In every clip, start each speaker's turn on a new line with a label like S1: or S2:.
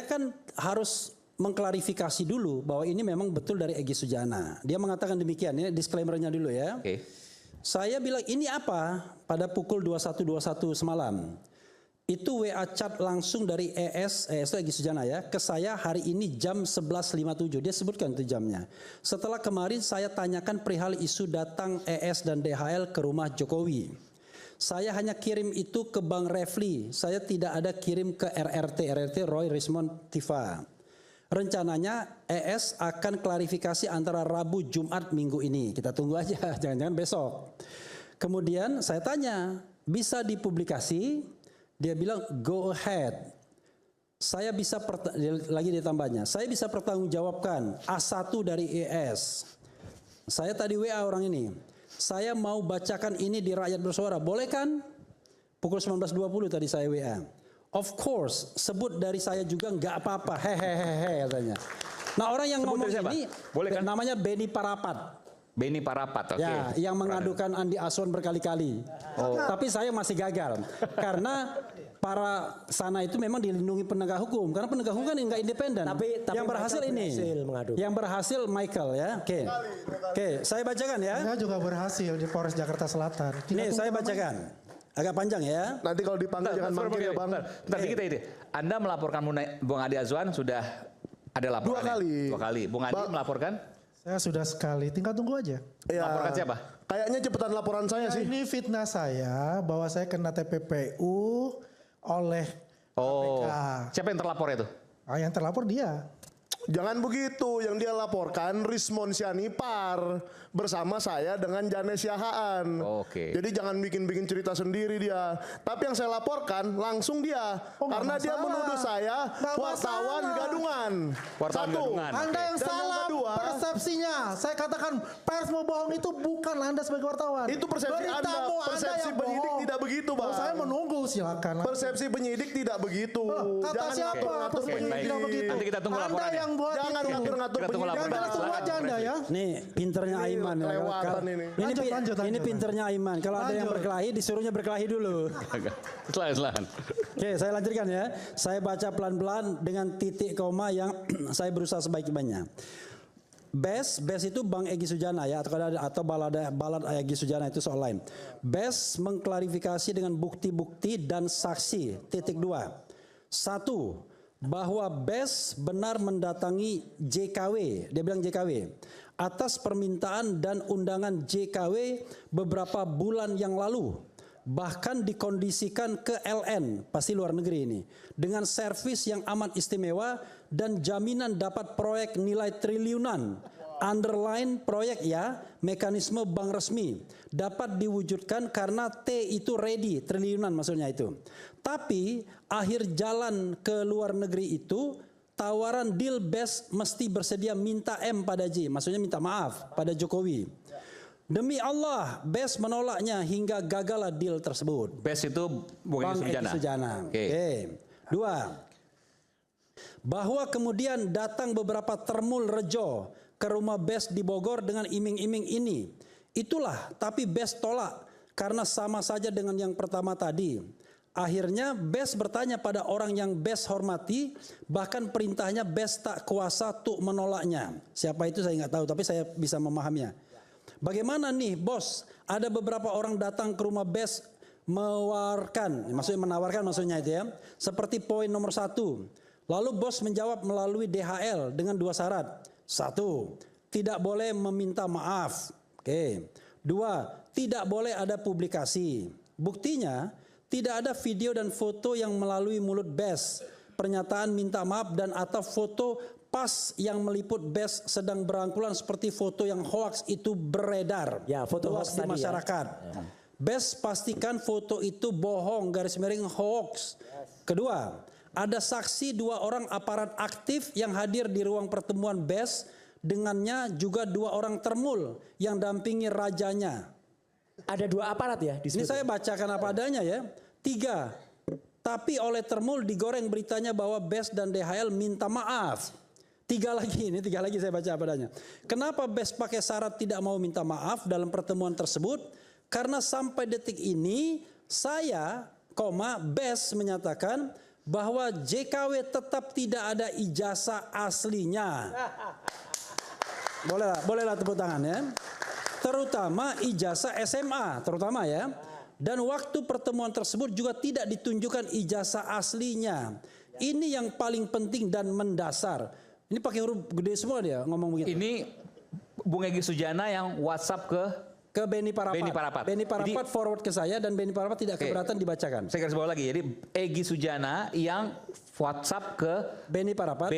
S1: saya kan harus mengklarifikasi dulu bahwa ini memang betul dari Egy Sujana. Dia mengatakan demikian, ini disclaimer-nya dulu ya. Saya bilang ini apa pada pukul 21.21 semalam. Itu WA chat langsung dari itu Egy Sujana ya, ke saya hari ini jam 11.57. Dia sebutkan itu jamnya. Setelah kemarin saya tanyakan perihal isu datang ES dan DHL ke rumah Jokowi. Saya hanya kirim itu ke Bang Refli. Saya tidak ada kirim ke RRT Roy Rismond Tifa. Rencananya ES akan klarifikasi antara Rabu, Jumat, Minggu ini. Kita tunggu aja, jangan-jangan besok. Kemudian saya tanya, bisa dipublikasi? Dia bilang go ahead. Saya bisa lagi ditambahnya. Saya bisa pertanggungjawabkan A1 dari ES. Saya tadi WA orang ini. Saya mau bacakan ini di Rakyat Bersuara. Boleh kan? Pukul 19.20 tadi saya WA. Of course, sebut dari saya juga nggak apa-apa. Hehehe katanya. Nah, orang yang ngomong ini boleh kan? Namanya Beni Parapat.
S2: Beni Parapat, oke.
S1: Ya, yang mengadukan Andi Aswan berkali-kali. Tapi saya masih gagal karena para sana itu memang dilindungi penegak hukum karena penegak hukum kan nggak independen. Tapi yang berhasil ini, yang berhasil Michael ya. Oke, saya bacakan ya.
S3: Saya juga berhasil di Polres Jakarta Selatan.
S1: Nih saya bacakan. Agak panjang ya.
S4: Nanti kalau dipanggil jangan manggil ya Bang.
S2: Tadi kita ini, Anda melaporkan Bung Andi Azwan sudah ada laporan.
S4: Dua kali.
S2: Bung Andi melaporkan?
S3: Saya sudah sekali, tinggal tunggu aja.
S4: Ya,
S2: laporkan siapa?
S4: Kayaknya cepetan laporan saya sih.
S3: Ini fitnah saya bahwa saya kena TPPU oleh KPK.
S2: Siapa yang terlapor itu?
S3: Yang terlapor dia.
S4: Jangan begitu, yang dia laporkan Rismond Sianipar bersama saya dengan Janes Yahaan. Jadi jangan bikin-bikin cerita sendiri dia. Tapi yang saya laporkan langsung dia, karena dia menuduh saya wartawan gadungan. Satu,
S3: Anda yang salah persepsinya. Saya katakan pers mau bohong itu bukan Anda sebagai wartawan.
S4: Itu persepsi Anda. Persepsi penyidik tidak begitu, Bang.
S3: Saya menunggu, silakan.
S4: Persepsi penyidik tidak begitu.
S3: Kata siapa?
S4: Persepsi penyidik tidak begitu.
S2: Nanti kita tunggu laporannya.
S4: Jangan ngatur-ngatur penyidik.
S3: Anda ya.
S1: Nih pinternya Aiman ya. Ini pinternya Aiman. Kalau ada yang berkelahi disuruhnya berkelahi dulu.
S2: Selain.
S1: Oke, saya lanjutkan ya. Saya baca pelan-pelan dengan titik koma yang saya berusaha sebaik-baiknya. BES itu Bang Egy Sujana ya, atau balad Egy Sujana itu soal lain. BES mengklarifikasi dengan bukti-bukti dan saksi. Titik 2. 1. Bahwa BES benar mendatangi JKW, dia bilang JKW, atas permintaan dan undangan JKW beberapa bulan yang lalu. Bahkan dikondisikan ke LN, pasti luar negeri ini, dengan servis yang amat istimewa dan jaminan dapat proyek nilai triliunan. Underline proyek ya, mekanisme bank resmi dapat diwujudkan karena T itu ready, triliunan maksudnya itu. Tapi akhir jalan ke luar negeri itu tawaran deal BES mesti bersedia minta M pada J, maksudnya minta maaf pada Jokowi. Demi Allah, BES menolaknya hingga gagallah deal tersebut.
S2: BES itu
S1: Bang Egy Sujana. Oke. 2. Bahwa kemudian datang beberapa termul rejo ke rumah BES di Bogor dengan iming-iming ini. Itulah, tapi BES tolak karena sama saja dengan yang pertama tadi. Akhirnya BES bertanya pada orang yang BES hormati, bahkan perintahnya BES tak kuasa untuk menolaknya. Siapa itu saya nggak tahu, tapi saya bisa memahaminya. Bagaimana nih bos, ada beberapa orang datang ke rumah BES menawarkan maksudnya itu ya, seperti poin nomor 1. Lalu bos menjawab melalui DHL dengan 2 syarat. 1, tidak boleh meminta maaf. Oke. 2, tidak boleh ada publikasi. Buktinya, tidak ada video dan foto yang melalui mulut BES. Pernyataan minta maaf dan atau foto pas yang meliput BES sedang berangkulan seperti foto yang hoax itu beredar. Ya, foto hoax di masyarakat. Ya. BES pastikan foto itu bohong, garis miring hoax. Kedua, ada saksi 2 orang aparat aktif yang hadir di ruang pertemuan BES, dengannya juga 2 orang termul yang dampingi rajanya.
S5: Ada 2 aparat ya?
S1: Ini saya bacakan apa adanya ya. 3, tapi oleh termul digoreng beritanya bahwa BES dan DHL minta maaf. 3 lagi saya baca apa adanya. Kenapa BES pakai syarat tidak mau minta maaf dalam pertemuan tersebut? Karena sampai detik ini saya, BES menyatakan bahwa JKW tetap tidak ada ijazah aslinya. Bolehlah tepuk tangan ya. Terutama ijazah SMA, terutama ya. Dan waktu pertemuan tersebut juga tidak ditunjukkan ijazah aslinya. Ini yang paling penting dan mendasar. Ini pakai huruf gede semua dia ngomong begitu.
S2: Ini Bung Egy Sujana yang WhatsApp ke
S1: Beni Parapat. Beni Parapat forward ke saya dan Beni Parapat tidak keberatan dibacakan.
S2: Saya garis bawah lagi. Jadi Egy Sujana yang WhatsApp ke
S1: Beni Parapat.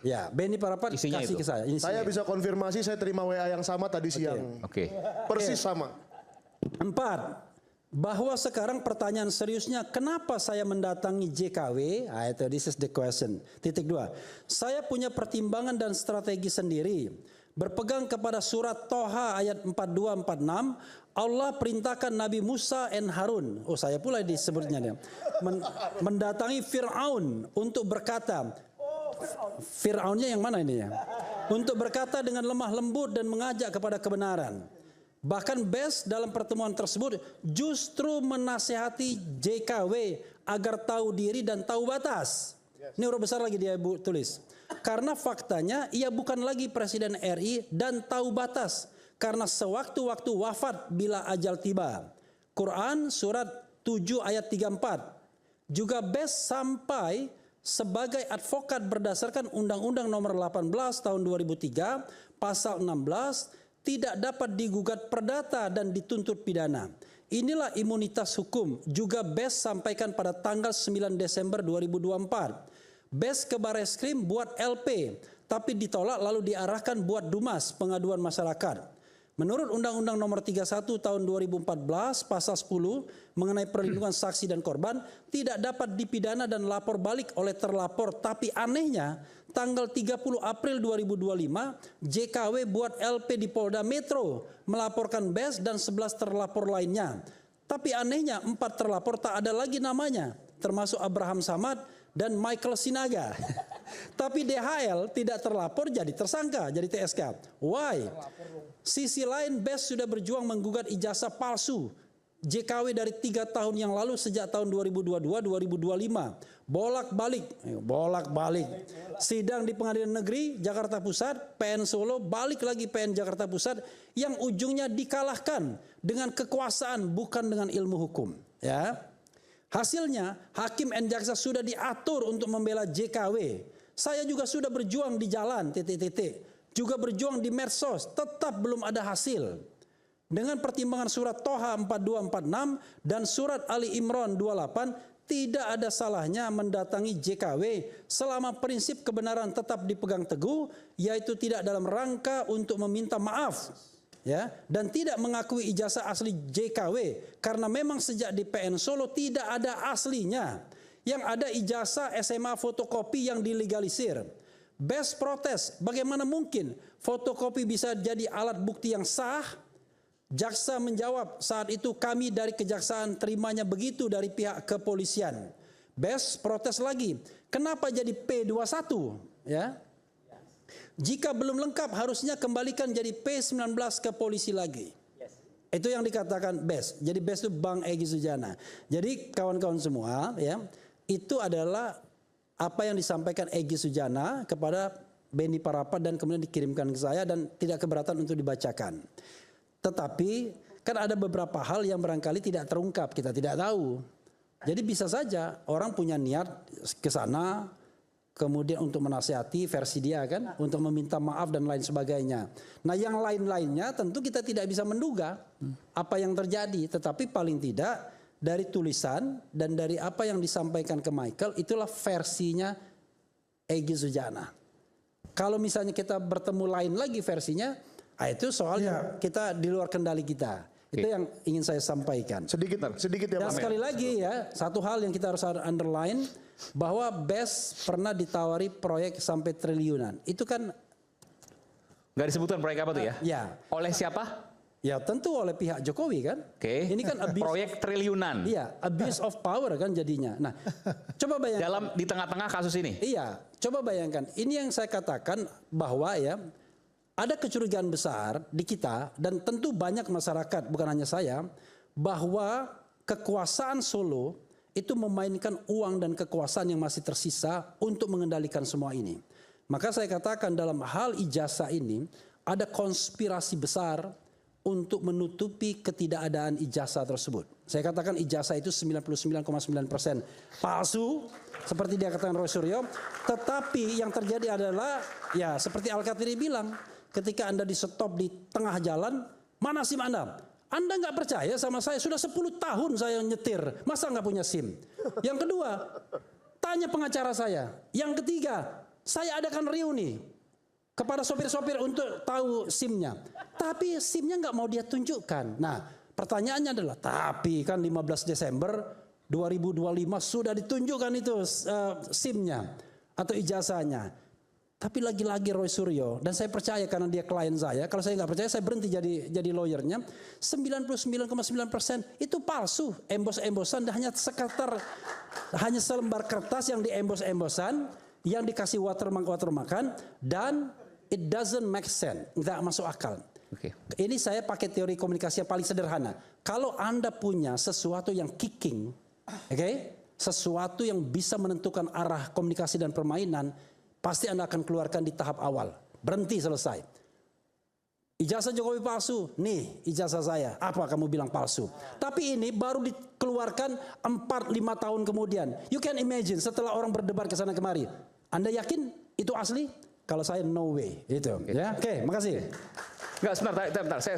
S1: Ya, Beni Parapat
S2: isinya
S1: kasih
S2: itu.
S1: ke saya.
S4: Saya bisa konfirmasi, saya terima WA yang sama tadi siang.
S2: Oke.
S4: Persis sama.
S1: 4. Bahwa sekarang pertanyaan seriusnya, kenapa saya mendatangi JKW? Itu this is the question. Titik 2. Saya punya pertimbangan dan strategi sendiri. Berpegang kepada surat Toha ayat 42-46, Allah perintahkan Nabi Musa dan Harun. Oh, saya pula disebutnya dia. Mendatangi Fir'aun untuk berkata, Fir'aunnya yang mana ini ya? Untuk berkata dengan lemah lembut dan mengajak kepada kebenaran. Bahkan Bes dalam pertemuan tersebut justru menasihati JKW agar tahu diri dan tahu batas. Ini huruf besar lagi dia tulis. Karena faktanya ia bukan lagi Presiden RI dan tahu batas. Karena sewaktu-waktu wafat bila ajal tiba. Quran surat 7 ayat 34. Juga Bes sampai sebagai advokat berdasarkan Undang-Undang Nomor 18 tahun 2003 pasal 16 tidak dapat digugat perdata dan dituntut pidana. Inilah imunitas hukum. Juga Bes sampaikan pada tanggal 9 Desember 2024. Bes ke Bareskrim buat LP, tapi ditolak lalu diarahkan buat Dumas, pengaduan masyarakat. Menurut Undang-Undang Nomor 31 tahun 2014 pasal 10 mengenai perlindungan saksi dan korban tidak dapat dipidana dan lapor balik oleh terlapor. Tapi anehnya tanggal 30 April 2025 JKW buat LP di Polda Metro melaporkan Bes dan 11 terlapor lainnya. Tapi anehnya 4 terlapor tak ada lagi namanya, termasuk Abraham Samad dan Michael Sinaga. Tapi DHL tidak terlapor jadi tersangka, jadi TSK. Why? Sisi lain Bes sudah berjuang menggugat ijazah palsu JKW dari 3 tahun yang lalu sejak tahun 2022-2025. Bolak-balik. Sidang di Pengadilan Negeri Jakarta Pusat, PN Solo, balik lagi PN Jakarta Pusat yang ujungnya dikalahkan dengan kekuasaan bukan dengan ilmu hukum. Ya. Hasilnya hakim dan jaksa sudah diatur untuk membela JKW. Saya juga sudah berjuang di jalan juga berjuang di medsos, tetap belum ada hasil. Dengan pertimbangan surat Toha 4246 dan surat Ali Imran 28, tidak ada salahnya mendatangi JKW selama prinsip kebenaran tetap dipegang teguh, yaitu tidak dalam rangka untuk meminta maaf. Ya, dan tidak mengakui ijazah asli JKW karena memang sejak di PN Solo tidak ada aslinya. Yang ada ijazah SMA fotokopi yang dilegalisir. Bes protes, bagaimana mungkin fotokopi bisa jadi alat bukti yang sah? Jaksa menjawab, saat itu kami dari kejaksaan terimanya begitu dari pihak kepolisian. Bes protes lagi, kenapa jadi P21? Ya. Jika belum lengkap harusnya kembalikan jadi P19 ke polisi lagi. Itu yang dikatakan Bes. Jadi Bes itu Bang Egy Sujana. Jadi kawan-kawan semua ya, itu adalah apa yang disampaikan Egy Sujana kepada Beni Parapat dan kemudian dikirimkan ke saya dan tidak keberatan untuk dibacakan. Tetapi kan ada beberapa hal yang barangkali tidak terungkap, kita tidak tahu. Jadi bisa saja orang punya niat ke sana kemudian untuk menasihati versi dia kan, untuk meminta maaf dan lain sebagainya. Nah yang lain-lainnya tentu kita tidak bisa menduga apa yang terjadi. Tetapi paling tidak dari tulisan dan dari apa yang disampaikan ke Michael, itulah versinya Egy Sujana. Kalau misalnya kita bertemu lain lagi versinya, itu soalnya kita di luar kendali kita. Itu yang ingin saya sampaikan.
S4: Sedikit ya
S1: dan
S4: Pak.
S1: sekali lagi ya, satu hal yang kita harus underline, bahwa Bes pernah ditawari proyek sampai triliunan. Itu kan
S2: nggak disebutkan proyek apa tuh ya?
S1: Ya.
S2: Oleh siapa?
S1: Ya tentu oleh pihak Jokowi kan.
S2: Oke.
S1: Ini kan abuse,
S2: proyek triliunan.
S1: Iya, abuse of power kan jadinya. Nah, coba bayangkan.
S2: Di tengah-tengah kasus ini.
S1: Iya, coba bayangkan. Ini yang saya katakan bahwa ya ada kecurigaan besar di kita dan tentu banyak masyarakat, bukan hanya saya, bahwa kekuasaan Solo itu memainkan uang dan kekuasaan yang masih tersisa untuk mengendalikan semua ini. Maka saya katakan dalam hal ijazah ini ada konspirasi besar untuk menutupi ketidakadaan ijazah tersebut. Saya katakan ijazah itu 99,9% palsu, seperti dia katakan Roy Suryo. Tetapi yang terjadi adalah, ya seperti Al-Katiri bilang, ketika Anda di stop di tengah jalan, mana SIM Anda? Anda nggak percaya sama saya, sudah 10 tahun saya nyetir, masa nggak punya SIM? Yang kedua, tanya pengacara saya. Yang ketiga, saya adakan reuni kepada sopir-sopir untuk tahu SIM-nya. Tapi SIM-nya nggak mau dia tunjukkan. Nah, pertanyaannya adalah, tapi kan 15 Desember 2025 sudah ditunjukkan itu SIM-nya atau ijazahnya. Tapi lagi-lagi Roy Suryo, dan saya percaya karena dia klien saya, kalau saya nggak percaya saya berhenti jadi lawyernya, 99,9% itu palsu, embos-embosan, dan hanya selembar kertas yang diembos-embosan, yang dikasih watermark-watermarkan, dan it doesn't make sense, nggak masuk akal.
S2: Oke.
S1: Ini saya pakai teori komunikasi yang paling sederhana. Kalau Anda punya sesuatu yang kicking, sesuatu yang bisa menentukan arah komunikasi dan permainan, pasti Anda akan keluarkan di tahap awal. Berhenti, selesai. Ijazah Jokowi palsu. Nih ijazah saya. Apa kamu bilang palsu? Tapi ini baru dikeluarkan 4-5 tahun kemudian. You can imagine setelah orang berdebat ke sana kemari. Anda yakin itu asli? Kalau saya no way. Itu. Ya. Oke, makasih.
S2: Enggak, sebentar. Saya